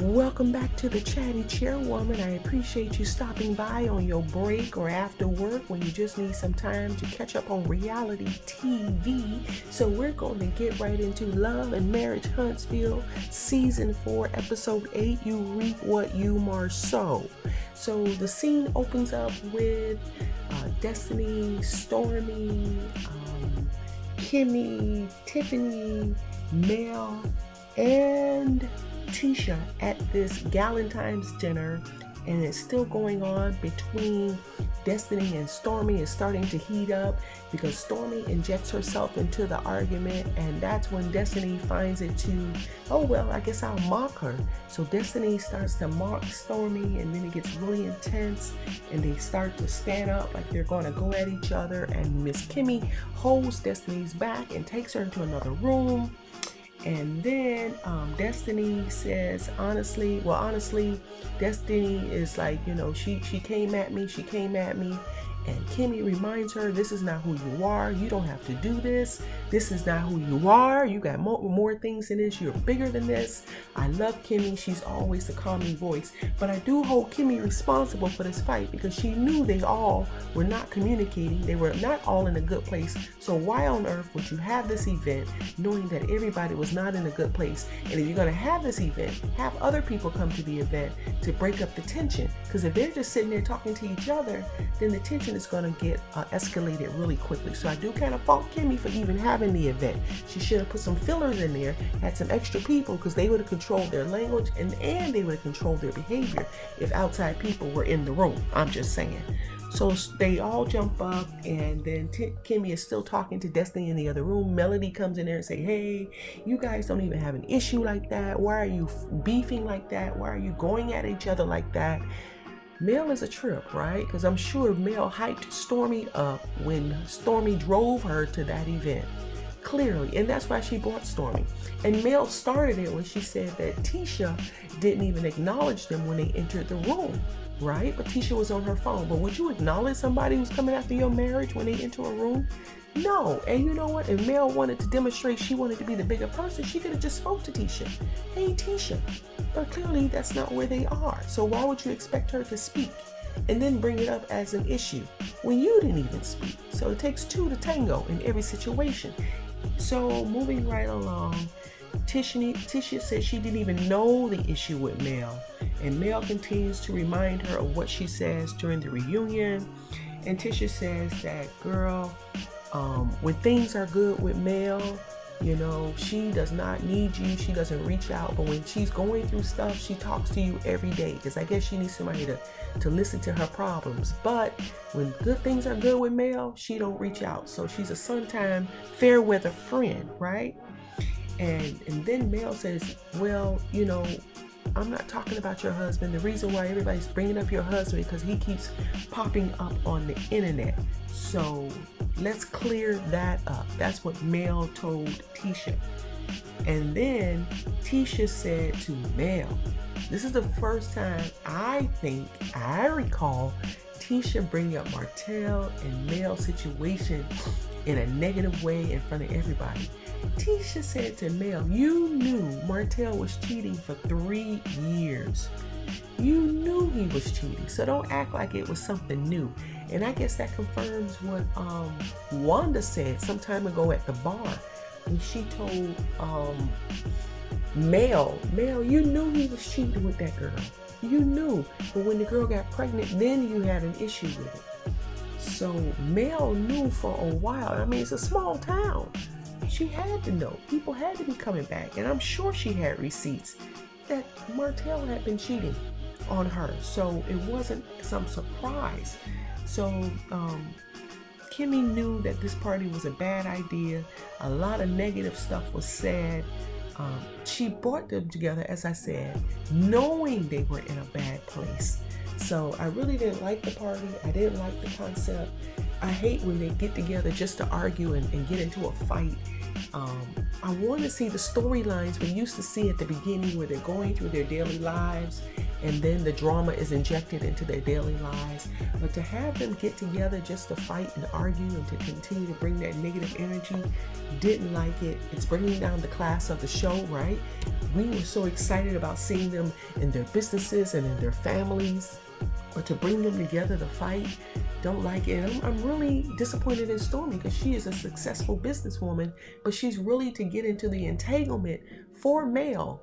Welcome back to the Chatty Chairwoman. I appreciate you stopping by on your break or after work when you just need some time to catch up on reality TV. So we're going to get right into Love and Marriage Huntsville Season 4, Episode 8, You Reap What You Marsau. So the scene opens up with Destiny, Stormi, Kimmy, Tiffany, Mel, and Tisha at this Galentine's dinner, and it's still going on between Destiny and Stormi. Is starting to heat up because Stormi injects herself into the argument, and that's when Destiny finds it to, oh well, I guess I'll mock her. So Destiny starts to mock Stormi, and then it gets really intense, and they start to stand up like they're going to go at each other, and Miss Kimmy holds Destiny's back and takes her into another room. And then Destiny says, honestly, Destiny is like, she came at me. And Kimmy reminds her, this is not who you are. You don't have to do this. This is not who you are. You got more things than this. You're bigger than this. I love Kimmy. She's always the calming voice. But I do hold Kimmy responsible for this fight because she knew they all were not communicating. They were not all in a good place. So why on earth would you have this event knowing that everybody was not in a good place? And if you're going to have this event, have other people come to the event to break up the tension. Because if they're just sitting there talking to each other, then the tension is going to get escalated really quickly. So I do kind of fault Kimmy for even having the event. She should have put some fillers in there, had some extra people, because they would have controlled their language and they would have controlled their behavior if outside people were in the room. I'm just saying. So they all jump up, and then Kimmy is still talking to Destiny in the other room. Melody comes in there and say, hey, you guys don't even have an issue like that. Why are you beefing like that? Why are you going at each other like that? Mel is a trip, right? Because I'm sure Mel hyped Stormi up when Stormi drove her to that event. Clearly, and that's why she brought Stormi. And Mel started it when she said that Tisha didn't even acknowledge them when they entered the room, right? But Tisha was on her phone. But would you acknowledge somebody who's coming after your marriage when they enter a room? No. And you know what? If Mel wanted to demonstrate she wanted to be the bigger person, she could have just spoke to Tisha. Hey, Tisha. But clearly that's not where they are. So why would you expect her to speak and then bring it up as an issue when you didn't even speak? So it takes two to tango in every situation. So moving right along, Tisha says she didn't even know the issue with Mel. And Mel continues to remind her of what she says during the reunion. And Tisha says that, girl, when things are good with Mel, she does not need you. She doesn't reach out. But when she's going through stuff, she talks to you every day. Because I guess she needs somebody to listen to her problems. But when good things are good with Mel, she don't reach out. So she's a sometime fair weather friend, right? And then Mel says, well, I'm not talking about your husband. The reason why everybody's bringing up your husband is because he keeps popping up on the internet. So let's clear that up. That's what Mel told Tisha. And then Tisha said to Mel, this is the first time I recall Tisha bringing up Martel and Mel's situation in a negative way in front of everybody. Tisha said to Mel, you knew Martel was cheating for 3 years. You knew he was cheating, so don't act like it was something new. And I guess that confirms what Wanda said some time ago at the bar when she told Mel, you knew he was cheating with that girl. You knew, but when the girl got pregnant, then you had an issue with it. So Mel knew for a while. I mean, it's a small town. She had to know. People had to be coming back. And I'm sure she had receipts that Martel had been cheating on her. So it wasn't some surprise. So Kimmy knew that this party was a bad idea. A lot of negative stuff was said. She brought them together, as I said, knowing they were in a bad place. So I really didn't like the party. I didn't like the concept. I hate when they get together just to argue and get into a fight. I want to see the storylines we used to see at the beginning where they're going through their daily lives and then the drama is injected into their daily lives. But to have them get together just to fight and argue and to continue to bring that negative energy, didn't like it. It's bringing down the class of the show, right? We were so excited about seeing them in their businesses and in their families, but to bring them together to fight, don't like it. And I'm really disappointed in Stormi because she is a successful businesswoman, but she's really to get into the entanglement for Mel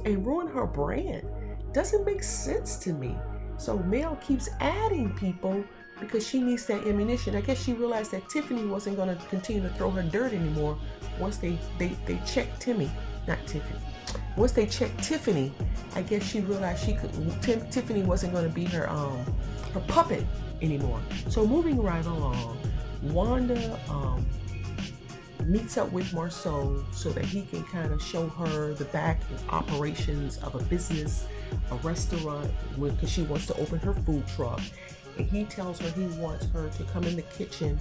and ruin her brand. Doesn't make sense to me. So Mel keeps adding people because she needs that ammunition. I guess she realized that Tiffany wasn't going to continue to throw her dirt anymore once they checked Tiffany. Once they checked Tiffany, I guess she realized Tiffany wasn't going to be her puppet anymore. So moving right along, Wanda meets up with Marsau so that he can kind of show her the back operations of a business, a restaurant, because she wants to open her food truck. And he tells her he wants her to come in the kitchen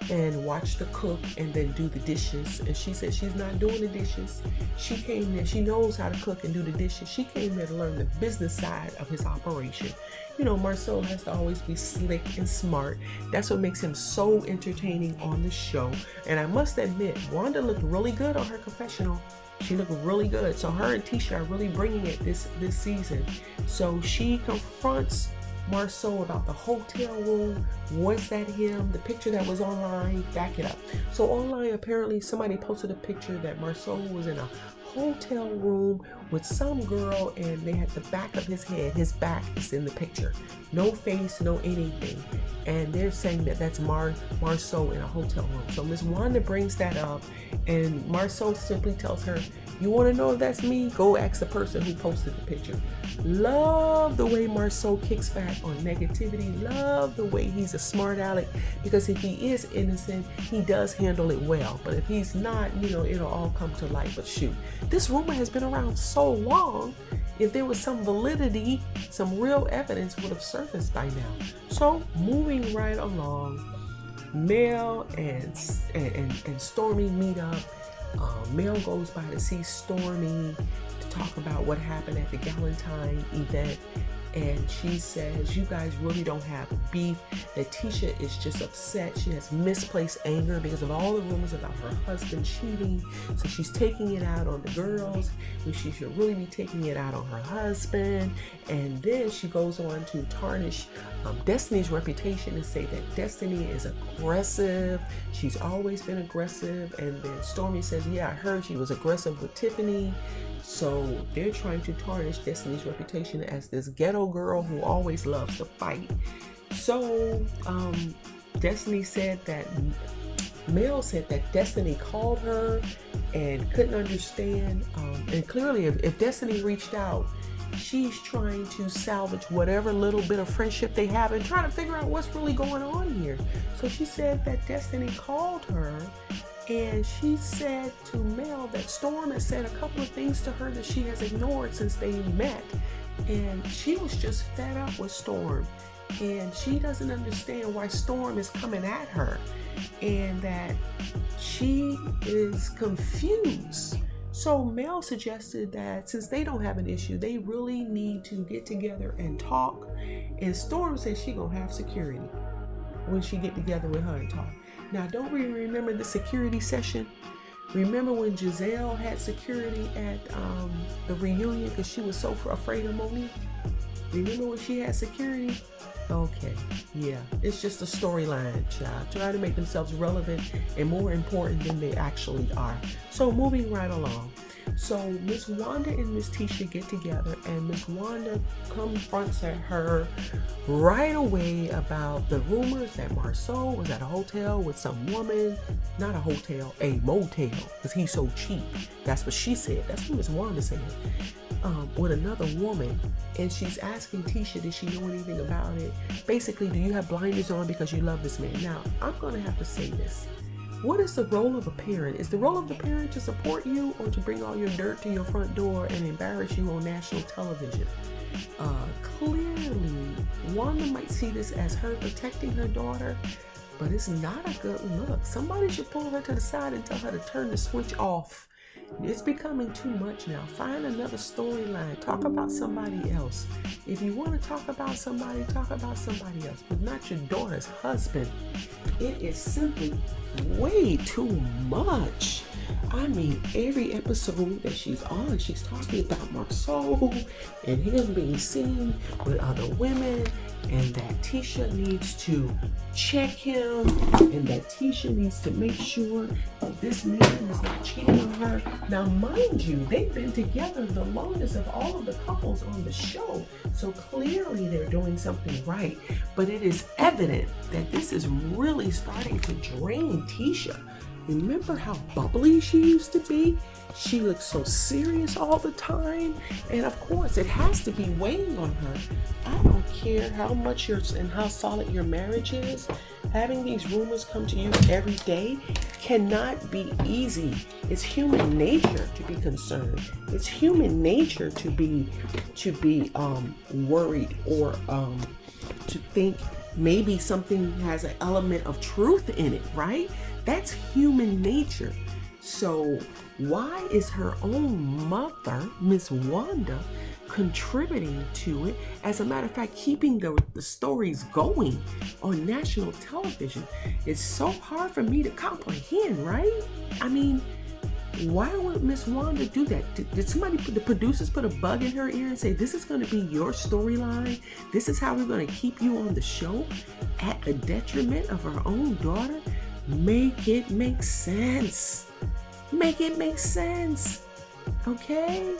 and watch the cook and then do the dishes. And she said she's not doing the dishes. She came there, she knows how to cook and do the dishes. She came there to learn the business side of his operation. You know, Marcel has to always be slick and smart. That's what makes him so entertaining on the show. And I must admit, Wanda looked really good on her confessional. She looked really good. So her and Tisha are really bringing it this season. So she confronts Marcel about the hotel room. Was that him? The picture that was online, back it up. So online, apparently somebody posted a picture that Marcel was in a hotel room with some girl and they had the back of his head. His back is in the picture. No face, no anything. And they're saying that that's Marcel in a hotel room. So Miss Wanda brings that up and Marcel simply tells her, you want to know if that's me? Go ask the person who posted the picture. Love the way Marcel kicks back on negativity. Love the way he's a smart aleck, because if he is innocent, he does handle it well. But if he's not, you know, it'll all come to light. But shoot, this rumor has been around so long. If there was some validity, some real evidence would have surfaced by now. So moving right along, Mel and Stormi meet up. Mel goes by to see Stormi to talk about what happened at the Galentine event, and she says you guys really don't have beef, that Tisha is just upset. She has misplaced anger because of all the rumors about her husband cheating, so she's taking it out on the girls, and she should really be taking it out on her husband. And then she goes on to tarnish Destiny's reputation and say that Destiny is aggressive. She's always been aggressive. And then Stormi says, yeah, I heard she was aggressive with Tiffany. So they're trying to tarnish Destiny's reputation as this ghetto girl who always loves to fight. So Destiny said that Mel said that Destiny called her and couldn't understand. And clearly if Destiny reached out, she's trying to salvage whatever little bit of friendship they have and trying to figure out what's really going on here. So she said that Destiny called her and she said to Mel that Storm has said a couple of things to her that she has ignored since they met. And she was just fed up with Storm. And she doesn't understand why Storm is coming at her. And that she is confused. So Mel suggested that since they don't have an issue, they really need to get together and talk. And Storm says she gonna have security when she get together with her and talk. Now, don't we remember the security session? Remember when Giselle had security at the reunion because she was so afraid of Monique? Remember when she had security? Okay, yeah, it's just a storyline, child. Try to make themselves relevant and more important than they actually are. So moving right along. So Miss Wanda and Miss Tisha get together and Miss Wanda confronts her right away about the rumors that Marcel was at a hotel with some woman, not a hotel, a motel, because he's so cheap. That's what she said. That's what Miss Wanda said. With another woman, and she's asking Tisha, did she know anything about it? Basically, do you have blinders on because you love this man? Now, I'm going to have to say this. What is the role of a parent? Is the role of the parent to support you or to bring all your dirt to your front door and embarrass you on national television? Clearly, Wanda might see this as her protecting her daughter, but it's not a good look. Somebody should pull her to the side and tell her to turn the switch off It's becoming too much now. Find another storyline. Talk about somebody else. If you want to talk about somebody, talk about somebody else, but not your daughter's husband. It is simply way too much. I mean, every episode that she's on, she's talking about Marsau and him being seen with other women, and that Tisha needs to check him, and that Tisha needs to make sure that this man is not cheating on her. Now, mind you, they've been together the longest of all of the couples on the show, so clearly they're doing something right. But it is evident that this is really starting to drain Tisha. Remember how bubbly she used to be? She looks so serious all the time. And of course, it has to be weighing on her. I don't care how much and how solid your marriage is. Having these rumors come to you every day cannot be easy. It's human nature to be concerned. It's human nature to be worried or to think maybe something has an element of truth in it, right? That's human nature. So why is her own mother, Miss Wanda, contributing to it? As a matter of fact, keeping the stories going on national television. It's so hard for me to comprehend, right? I mean, why would Miss Wanda do that? Did somebody, the producers, put a bug in her ear and say, this is going to be your storyline? This is how we're going to keep you on the show at the detriment of her own daughter? Make it make sense. Make it make sense. Okay?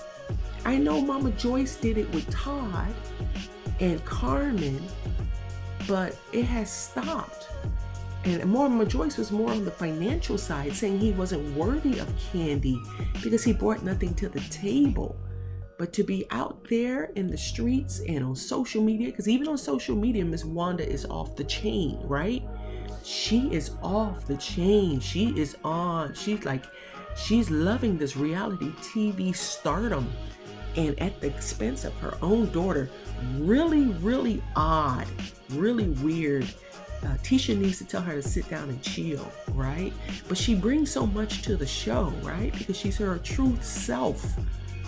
I know Mama Joyce did it with Todd and Carmen, but it has stopped. And Mama Joyce was more on the financial side, saying he wasn't worthy of Candy because he brought nothing to the table. But to be out there in the streets and on social media, because even on social media, Miss Wanda is off the chain, right? She is off the chain. She is on. She's loving this reality TV stardom, and at the expense of her own daughter. Really, really odd. Really weird. Tisha needs to tell her to sit down and chill, right? But she brings so much to the show, right? Because she's her true self.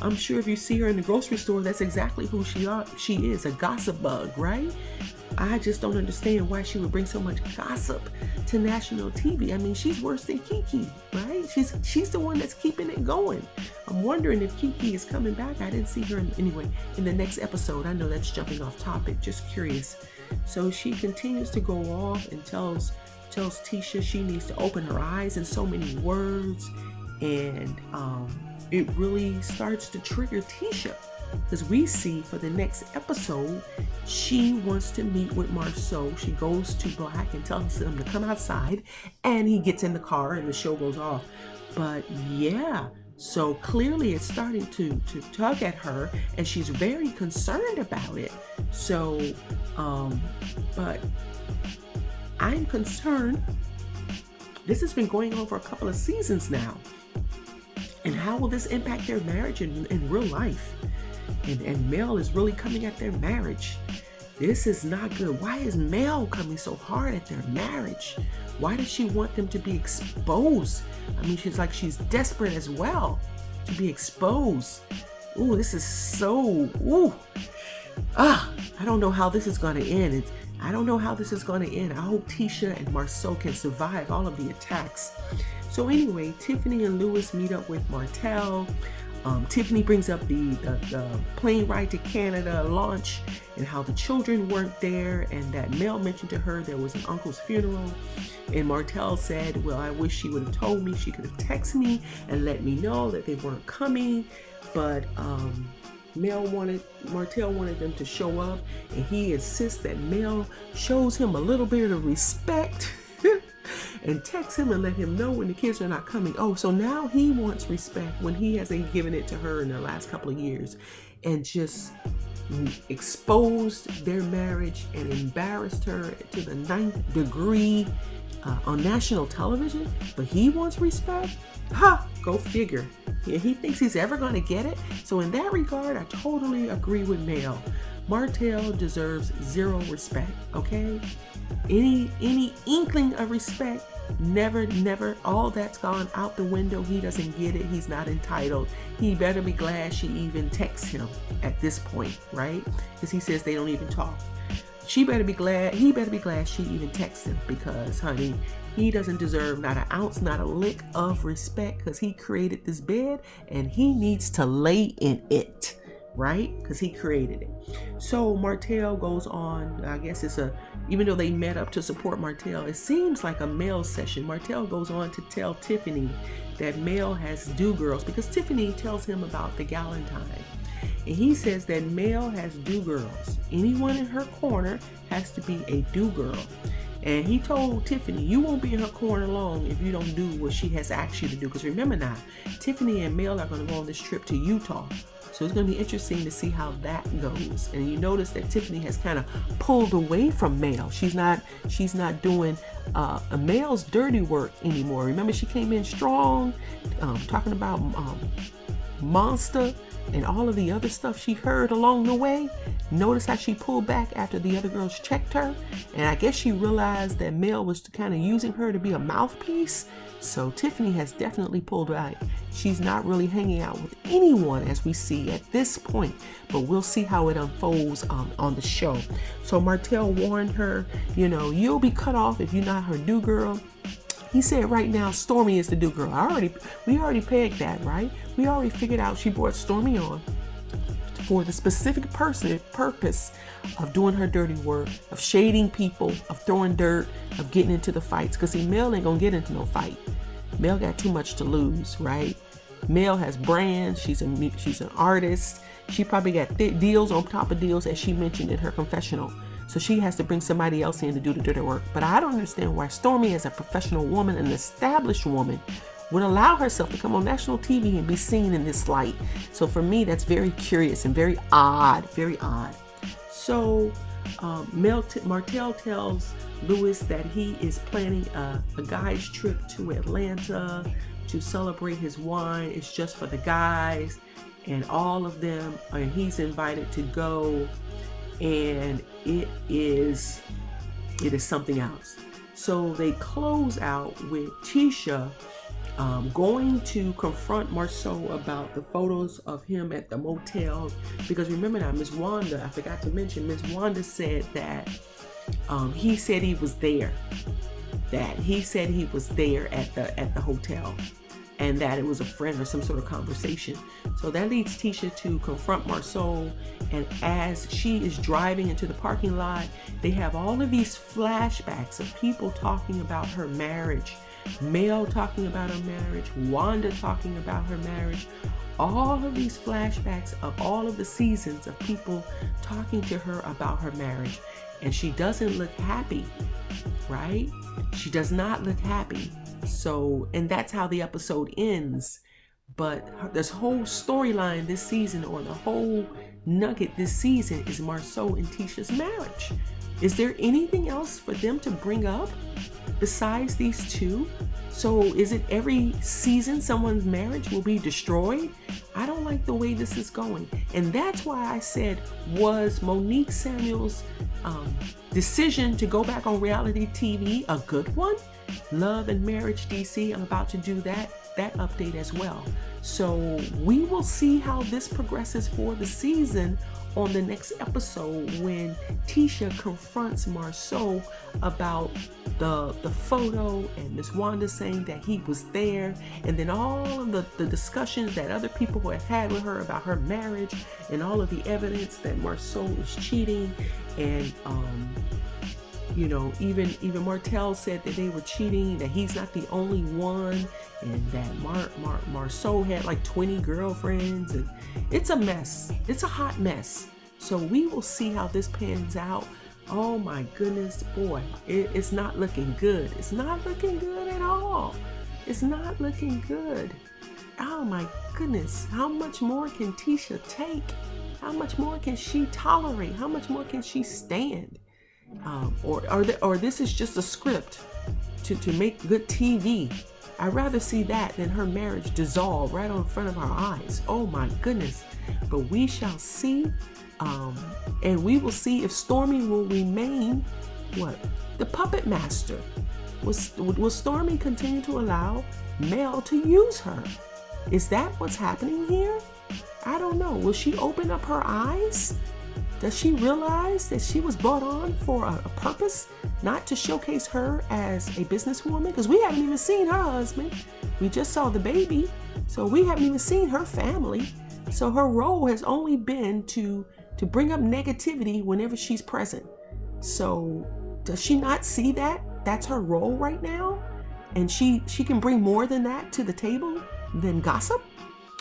I'm sure if you see her in the grocery store, that's exactly who she is, a gossip bug, right? I just don't understand why she would bring so much gossip to national TV. I mean, she's worse than Kiki, right? She's the one that's keeping it going. I'm wondering if Kiki is coming back. I didn't see her in the next episode. I know that's jumping off topic, just curious. So she continues to go off and tells Tisha she needs to open her eyes in so many words, and it really starts to trigger Tisha. Because we see for the next episode, she wants to meet with Marceau. She goes to Black and tells him to come outside, and he gets in the car and the show goes off. But yeah, so clearly it's starting to tug at her, and she's very concerned about it. So, but I'm concerned. This has been going on for a couple of seasons now. And how will this impact their marriage in real life? And Mel is really coming at their marriage. This is not good. Why is Mel coming so hard at their marriage? Why does she want them to be exposed? I mean, she's desperate as well to be exposed. Ooh, this is so, I don't know how this is going to end. I don't know how this is going to end. I hope Tisha and Marceau can survive all of the attacks. So anyway, Tiffany and Lewis meet up with Martel. Tiffany brings up the plane ride to Canada launch and how the children weren't there, and that Mel mentioned to her there was an uncle's funeral. And Martel said, well, I wish she would have told me. She could have texted me and let me know that they weren't coming. But Martel wanted them to show up, and he insists that Mel shows him a little bit of respect and text him and let him know when the kids are not coming. Oh, so now he wants respect when he hasn't given it to her in the last couple of years, and just exposed their marriage and embarrassed her to the 9th degree on national television. But he wants respect? Ha! Go figure. Yeah, he thinks he's ever going to get it. So in that regard, I totally agree with Mel. Martel deserves zero respect, okay? Any inkling of respect, Never, all that's gone out the window. He doesn't get it. He's not entitled. He better be glad she even texts him at this point, right? Because he says they don't even talk. He better be glad she even texts him, because, honey, he doesn't deserve not an ounce, not a lick of respect, because he created this bed and he needs to lay in it, right? Because he created it. So Martel goes on, I guess even though they met up to support Martel, it seems like a male session. Martel goes on to tell Tiffany that Mel has do-girls, because Tiffany tells him about the Galentine. And he says that Mel has do-girls. Anyone in her corner has to be a do-girl. And he told Tiffany, you won't be in her corner long if you don't do what she has asked you to do. Because remember now, Tiffany and Mel are going to go on this trip to Utah. So it's going to be interesting to see how that goes. And you notice that Tiffany has kind of pulled away from Mel. She's not doing Mel's dirty work anymore. Remember, she came in strong, talking about Monster and all of the other stuff she heard along the way. Notice how she pulled back after the other girls checked her. And I guess she realized that Mel was kind of using her to be a mouthpiece. So Tiffany has definitely pulled back. She's not really hanging out with anyone, as we see at this point, but we'll see how it unfolds on the show. So Martel warned her, you'll be cut off if you're not her do girl. He said right now Stormi is the do girl. We already pegged that, right? We already figured out she brought Stormi on for the specific purpose of doing her dirty work, of shading people, of throwing dirt, of getting into the fights. Because see, Mel ain't gonna get into no fight. Mel got too much to lose, right? Mel has brands. She's an artist. She probably got deals on top of deals, as she mentioned in her confessional. So she has to bring somebody else in to do the dirty work. But I don't understand why Stormi, as a professional woman, an established woman, would allow herself to come on national TV and be seen in this light. So for me, that's very curious and very odd, very odd. So Martel tells Lewis that he is planning a guy's trip to Atlanta to celebrate his wine. It's just for the guys and all of them, and he's invited to go. And it is something else. So they close out with Tisha going to confront Marsau about the photos of him at the motel. Because remember now, Miss Wanda, I forgot to mention, Miss Wanda said that he said he was there. That he said he was there at the hotel, and that it was a friend or some sort of conversation. So that leads Tisha to confront Marsau, and as she is driving into the parking lot, they have all of these flashbacks of people talking about her marriage. Mel talking about her marriage, Wanda talking about her marriage, all of these flashbacks of all of the seasons of people talking to her about her marriage. And she doesn't look happy, right? She does not look happy. So, and that's how the episode ends. But this whole storyline this season, or the whole nugget this season, is Marsau and Tisha's marriage. Is there anything else for them to bring up besides these two? So is it every season someone's marriage will be destroyed? I don't like the way this is going. And that's why I said, was Monique Samuel's decision to go back on reality TV a good one? Love and Marriage DC, I'm about to do that update as well. So we will see how this progresses for the season on the next episode, when Tisha confronts Marsau about the photo, and Miss Wanda saying that he was there, and then all of the discussions that other people have had with her about her marriage, and all of the evidence that Marsau is cheating. And even Martel said that they were cheating, that he's not the only one, and that Marsau had like 20 girlfriends, and it's a mess. It's a hot mess. So we will see how this pans out. Oh my goodness, boy, it's not looking good. It's not looking good at all. It's not looking good. Oh my goodness, how much more can Tisha take? How much more can she tolerate? How much more can she stand? Or this is just a script to make good TV. I'd rather see that than her marriage dissolve right in front of our eyes. Oh my goodness. But we shall see. And we will see if Stormi will remain the puppet master Will Stormi continue to allow Mel to use her? Is that what's happening here? I don't know. Will she open up her eyes? Does she realize that she was brought on for a purpose, not to showcase her as a businesswoman? Because we haven't even seen her husband. We just saw the baby, so we haven't even seen her family. So her role has only been to bring up negativity whenever she's present. So does she not see that? That's her role right now? And she can bring more than that to the table than gossip?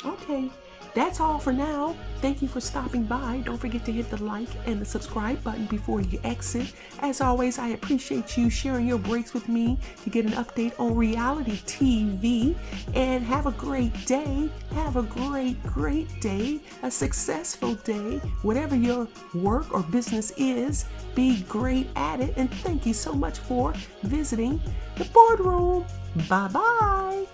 Okay. That's all for now. Thank you for stopping by. Don't forget to hit the like and the subscribe button before you exit. As always, I appreciate you sharing your breaks with me to get an update on reality TV. And have a great day. Have a great day. A successful day. Whatever your work or business is, be great at it. And thank you so much for visiting the boardroom. Bye-bye.